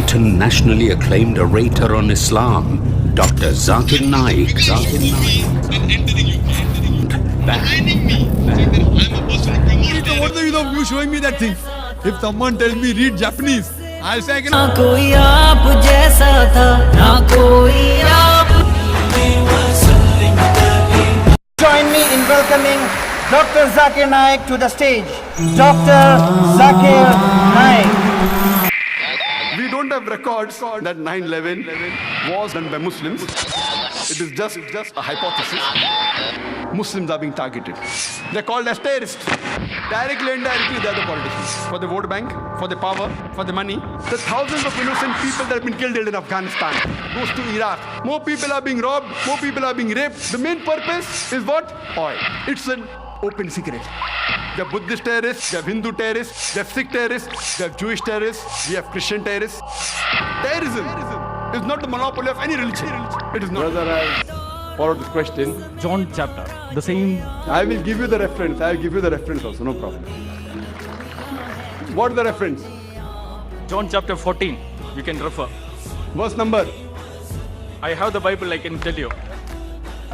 internationally acclaimed orator on Islam, Dr. ZAKI NAIK. What the use of you showing me that thing? If someone tells me read Japanese, I'll say I can. Join me in welcoming Dr. ZAKI NAIK to the stage. Dr. ZAKI NAIK. We don't have records that 9/11 was done by Muslims. It is just a hypothesis. Muslims are being targeted. They're called as terrorists. Directly and indirectly, they're the politicians. For the vote bank, for the power, for the money. The thousands of innocent people that have been killed in Afghanistan goes to Iraq. More people are being robbed, more people are being raped. The main purpose is what? Oil. It's an open secret. They have Buddhist terrorists, they have Hindu terrorists, they have Sikh terrorists, they have Jewish terrorists, we have Christian terrorists. Terrorism is not the monopoly of any religion. It is not. Brother, I followed this question. John chapter, the same. I will give you the reference. I will give you the reference also, no problem. What is the reference? John chapter 14, you can refer. Verse number. I have the Bible, I can tell you.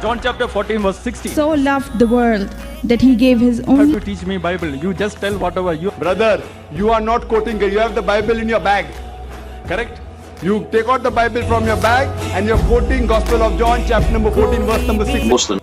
John chapter 14 verse 16. So loved the world that he gave his You have only to teach me Bible. You just tell whatever you. Brother, you are not quoting it. You have the Bible in your bag. Correct? You take out the Bible from your bag and you're quoting Gospel of John chapter number 14 verse number 6. Muslim.